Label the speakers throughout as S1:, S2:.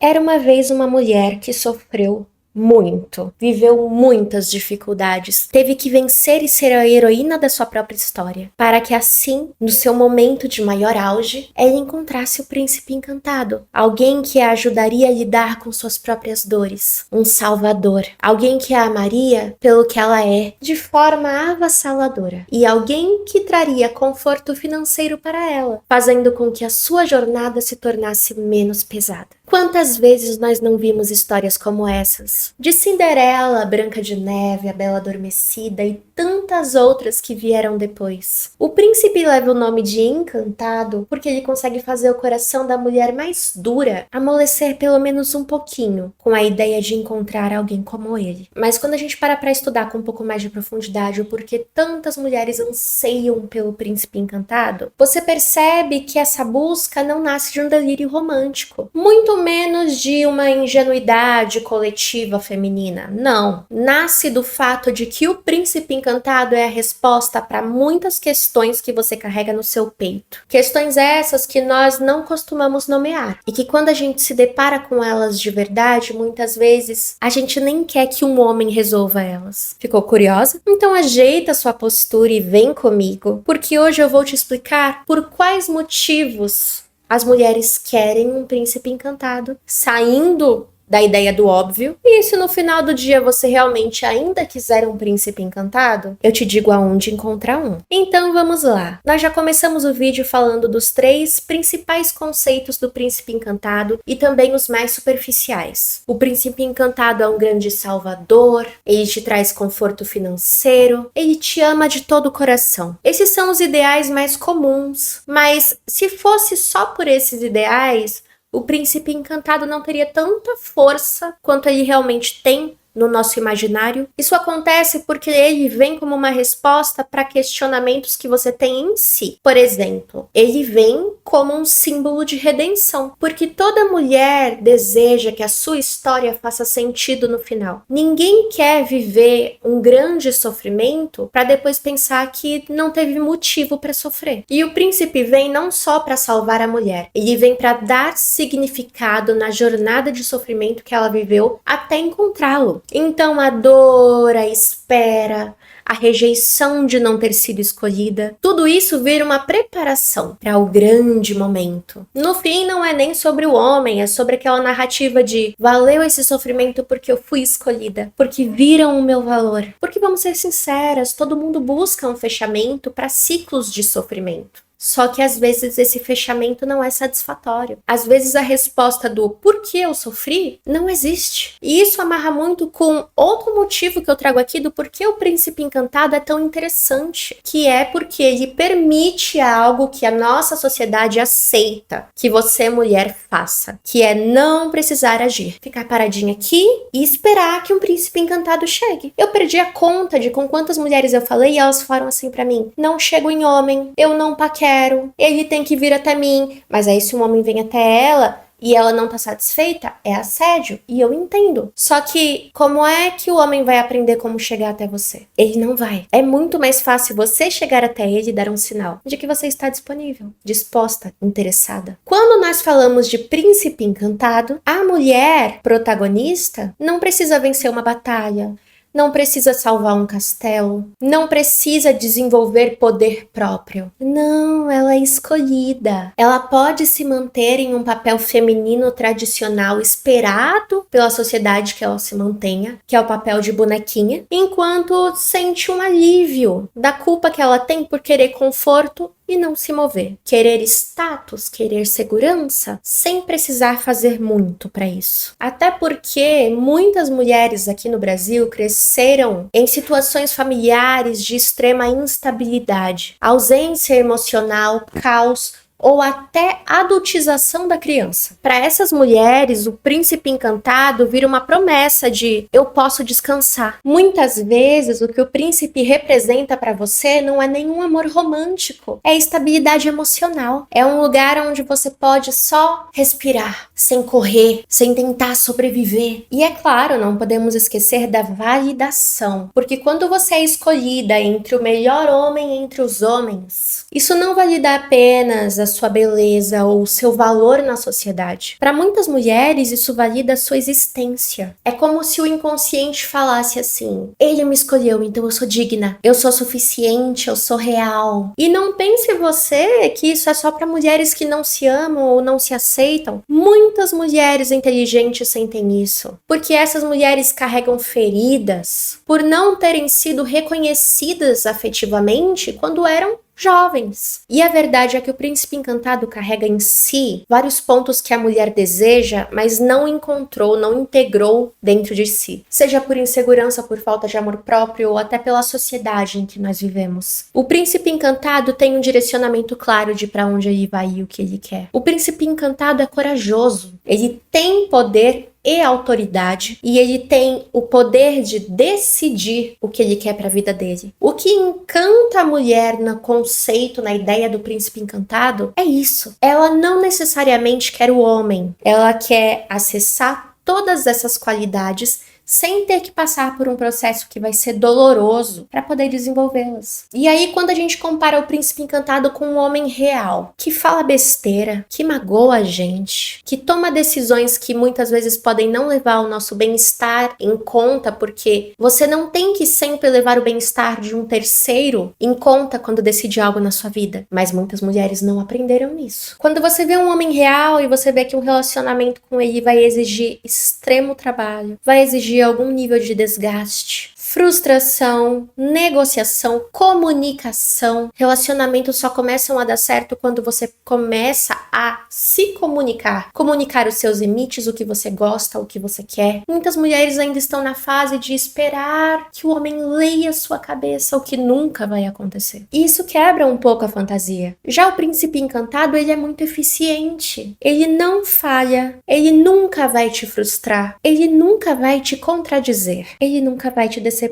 S1: Era uma vez uma mulher que sofreu muito, viveu muitas dificuldades, teve que vencer e ser a heroína da sua própria história, para que assim, no seu momento de maior auge, ela encontrasse o príncipe encantado, alguém que a ajudaria a lidar com suas próprias dores, um salvador, alguém que a amaria pelo que ela é, de forma avassaladora, e alguém que traria conforto financeiro para ela, fazendo com que a sua jornada se tornasse menos pesada. Quantas vezes nós não vimos histórias como essas? De Cinderela, Branca de Neve, a Bela Adormecida e tantas outras que vieram depois. O príncipe leva o nome de Encantado porque ele consegue fazer o coração da mulher mais dura amolecer pelo menos um pouquinho, com a ideia de encontrar alguém como ele. Mas quando a gente para estudar com um pouco mais de profundidade o porquê tantas mulheres anseiam pelo príncipe encantado, você percebe que essa busca não nasce de um delírio romântico, muito menos de uma ingenuidade coletiva feminina. Não. Nasce do fato de que o príncipe encantado é a resposta para muitas questões que você carrega no seu peito. Questões essas que nós não costumamos nomear. E que quando a gente se depara com elas de verdade, muitas vezes a gente nem quer que um homem resolva elas. Ficou curiosa? Então ajeita sua postura e vem comigo, porque hoje eu vou te explicar por quais motivos as mulheres querem um príncipe encantado, saindo da ideia do óbvio. E se no final do dia você realmente ainda quiser um príncipe encantado, eu te digo aonde encontrar um. Então vamos lá. Nós já começamos o vídeo falando dos 3 principais conceitos do príncipe encantado e também os mais superficiais. O príncipe encantado é um grande salvador, ele te traz conforto financeiro, ele te ama de todo o coração. Esses são os ideais mais comuns, mas se fosse só por esses ideais, o príncipe encantado não teria tanta força quanto ele realmente tem no nosso imaginário. Isso acontece porque ele vem como uma resposta para questionamentos que você tem em si. Por exemplo, ele vem como um símbolo de redenção, porque toda mulher deseja que a sua história faça sentido no final. Ninguém quer viver um grande sofrimento para depois pensar que não teve motivo para sofrer. E o príncipe vem não só para salvar a mulher, ele vem para dar significado na jornada de sofrimento que ela viveu até encontrá-lo. Então a dor, a espera, a rejeição de não ter sido escolhida, tudo isso vira uma preparação para o grande momento. No fim, não é nem sobre o homem, é sobre aquela narrativa de valeu esse sofrimento porque eu fui escolhida, porque viram o meu valor. Porque vamos ser sinceras, todo mundo busca um fechamento para ciclos de sofrimento. Só que às vezes esse fechamento não é satisfatório. Às vezes a resposta do porquê eu sofri não existe. E isso amarra muito com outro motivo que eu trago aqui do porquê o príncipe encantado é tão interessante, que é porque ele permite algo que a nossa sociedade aceita que você, mulher, faça, que é não precisar agir. Ficar paradinha aqui e esperar que um príncipe encantado chegue. Eu perdi a conta de com quantas mulheres eu falei e elas falaram assim pra mim: não chego em homem, eu não paquero, ele tem que vir até mim. Mas aí se um homem vem até ela e ela não tá satisfeita, é assédio, e eu entendo. Só que como é que o homem vai aprender como chegar até você? Ele não vai. É muito mais fácil você chegar até ele e dar um sinal de que você está disponível, disposta, interessada. Quando nós falamos de príncipe encantado, a mulher protagonista não precisa vencer uma batalha, não precisa salvar um castelo, não precisa desenvolver poder próprio. Não, ela é escolhida. Ela pode se manter em um papel feminino tradicional esperado pela sociedade que ela se mantenha, que é o papel de bonequinha, enquanto sente um alívio da culpa que ela tem por querer conforto e não se mover. Querer status, querer segurança, sem precisar fazer muito para isso. Até porque muitas mulheres aqui no Brasil cresceram em situações familiares de extrema instabilidade, ausência emocional, caos, ou até adultização da criança. Para essas mulheres, o príncipe encantado vira uma promessa de eu posso descansar. Muitas vezes, o que o príncipe representa para você não é nenhum amor romântico, é estabilidade emocional. É um lugar onde você pode só respirar, sem correr, sem tentar sobreviver. E é claro, não podemos esquecer da validação, porque quando você é escolhida entre o melhor homem entre os homens, isso não valida apenas a sua beleza ou o seu valor na sociedade. Para muitas mulheres, isso valida a sua existência. É como se o inconsciente falasse assim: ele me escolheu, então eu sou digna, eu sou suficiente, eu sou real. E não pense você que isso é só para mulheres que não se amam ou não se aceitam. Muitas mulheres inteligentes sentem isso, porque essas mulheres carregam feridas por não terem sido reconhecidas afetivamente quando eram jovens. E a verdade é que o Príncipe Encantado carrega em si vários pontos que a mulher deseja, mas não encontrou, não integrou dentro de si. Seja por insegurança, por falta de amor próprio ou até pela sociedade em que nós vivemos. O Príncipe Encantado tem um direcionamento claro de para onde ele vai e o que ele quer. O Príncipe Encantado é corajoso. Ele tem poder e autoridade, e ele tem o poder de decidir o que ele quer para a vida dele. O que encanta a mulher no conceito, na ideia do príncipe encantado, é isso. Ela não necessariamente quer o homem, ela quer acessar todas essas qualidades sem ter que passar por um processo que vai ser doloroso para poder desenvolvê-las. E aí, quando a gente compara o príncipe encantado com um homem real, que fala besteira, que magoa a gente, que toma decisões que muitas vezes podem não levar o nosso bem-estar em conta, porque você não tem que sempre levar o bem-estar de um terceiro em conta quando decide algo na sua vida. Mas muitas mulheres não aprenderam isso. Quando você vê um homem real e você vê que um relacionamento com ele vai exigir extremo trabalho, vai exigir algum nível de desgaste, frustração, negociação, comunicação. Relacionamentos só começam a dar certo quando você começa a se comunicar. Comunicar os seus limites, o que você gosta, o que você quer. Muitas mulheres ainda estão na fase de esperar que o homem leia sua cabeça, o que nunca vai acontecer. E isso quebra um pouco a fantasia. Já o príncipe encantado, ele é muito eficiente. Ele não falha. Ele nunca vai te frustrar. Ele nunca vai te contradizer. Ele nunca vai te decepcionar.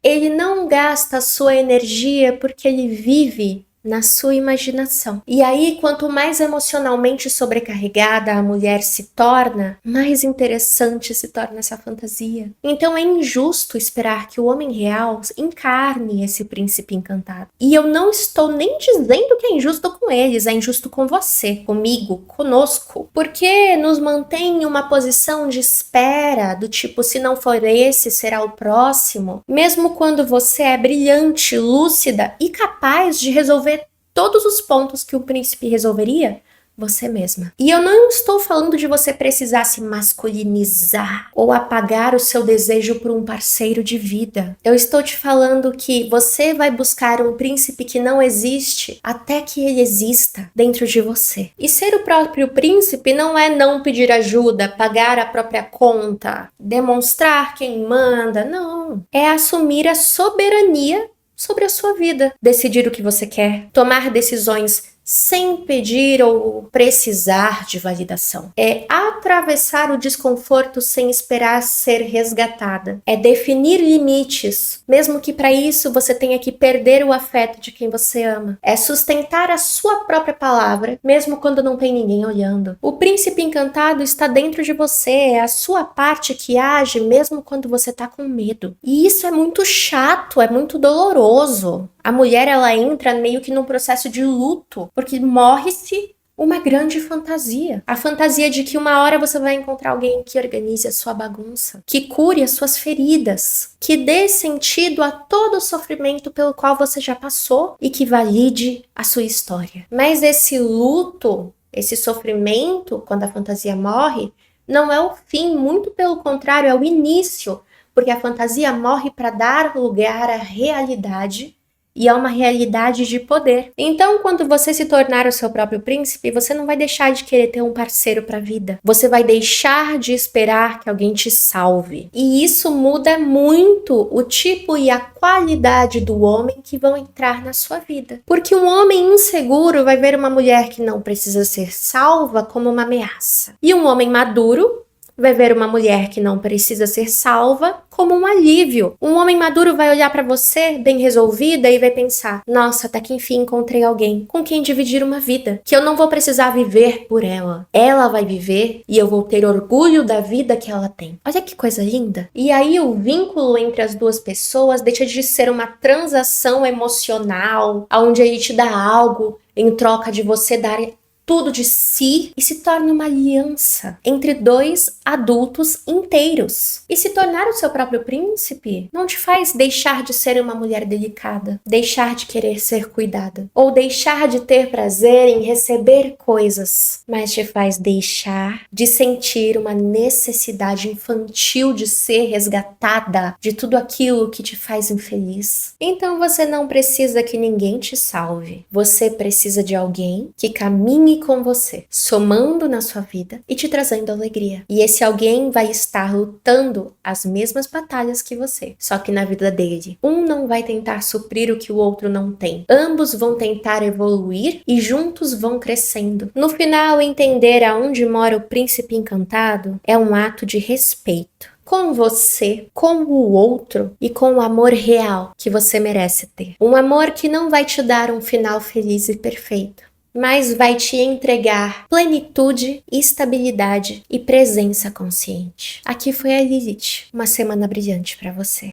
S1: Ele não gasta a sua energia porque ele vive na sua imaginação. E aí, quanto mais emocionalmente sobrecarregada a mulher se torna, mais interessante se torna essa fantasia. Então é injusto esperar que o homem real encarne esse príncipe encantado. E eu não estou nem dizendo que é injusto com eles, é injusto com você, comigo, conosco. Porque nos mantém em uma posição de espera, do tipo, se não for esse, será o próximo. Mesmo quando você é brilhante, lúcida e capaz de resolver todos os pontos que o príncipe resolveria, você mesma. E eu não estou falando de você precisar se masculinizar ou apagar o seu desejo por um parceiro de vida. Eu estou te falando que você vai buscar um príncipe que não existe até que ele exista dentro de você. E ser o próprio príncipe não é não pedir ajuda, pagar a própria conta, demonstrar quem manda, não. É assumir a soberania sobre a sua vida, decidir o que você quer, tomar decisões sem pedir ou precisar de validação. É atravessar o desconforto sem esperar ser resgatada. É definir limites, mesmo que para isso você tenha que perder o afeto de quem você ama. É sustentar a sua própria palavra, mesmo quando não tem ninguém olhando. O príncipe encantado está dentro de você, é a sua parte que age mesmo quando você tá com medo. E isso é muito chato, é muito doloroso. A mulher, ela entra meio que num processo de luto, porque morre-se uma grande fantasia. A fantasia de que uma hora você vai encontrar alguém que organize a sua bagunça, que cure as suas feridas, que dê sentido a todo o sofrimento pelo qual você já passou e que valide a sua história. Mas esse luto, esse sofrimento, quando a fantasia morre, não é o fim, muito pelo contrário, é o início, porque a fantasia morre para dar lugar à realidade. E é uma realidade de poder. Então, quando você se tornar o seu próprio príncipe, você não vai deixar de querer ter um parceiro para a vida. Você vai deixar de esperar que alguém te salve. E isso muda muito o tipo e a qualidade do homem que vão entrar na sua vida. Porque um homem inseguro vai ver uma mulher que não precisa ser salva como uma ameaça. E um homem maduro vai ver uma mulher que não precisa ser salva como um alívio. Um homem maduro vai olhar pra você, bem resolvida, e vai pensar: nossa, até que enfim encontrei alguém com quem dividir uma vida, que eu não vou precisar viver por ela. Ela vai viver e eu vou ter orgulho da vida que ela tem. Olha que coisa linda. E aí o vínculo entre as duas pessoas deixa de ser uma transação emocional, onde ele te dá algo em troca de você dar tudo de si, e se torna uma aliança entre dois adultos inteiros. E se tornar o seu próprio príncipe não te faz deixar de ser uma mulher delicada, deixar de querer ser cuidada, ou deixar de ter prazer em receber coisas, mas te faz deixar de sentir uma necessidade infantil de ser resgatada de tudo aquilo que te faz infeliz. Então você não precisa que ninguém te salve. Você precisa de alguém que caminhe com você, somando na sua vida e te trazendo alegria. E esse alguém vai estar lutando as mesmas batalhas que você, só que na vida dele. Um não vai tentar suprir o que o outro não tem. Ambos vão tentar evoluir e juntos vão crescendo. No final, entender aonde mora o príncipe encantado é um ato de respeito com você, com o outro e com o amor real que você merece ter. Um amor que não vai te dar um final feliz e perfeito, mas vai te entregar plenitude, estabilidade e presença consciente. Aqui foi a Lilith. Uma semana brilhante para você.